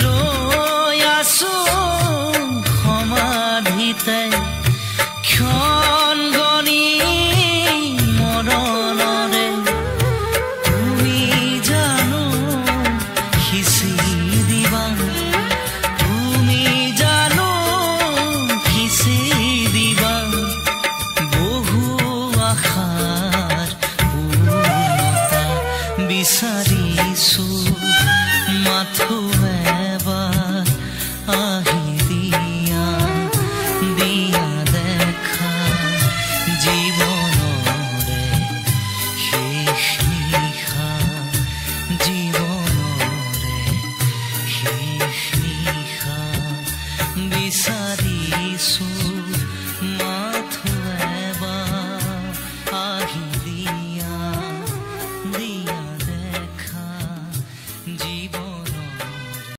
ৰৈ আছো সমাধিতে ক্ষণ গণি মৰণৰে তুমি জানো সিঁচি দিবা তুমি জানো সিঁচি দিবা বহু আশাৰ পূৰ্ণতা বিচাৰিছো মাথো এবাৰ আহি দিয়া দিয়া দেখা জীৱনৰে শেষ নিশা জীৱনৰে শেষ নিশা বিচাৰিছো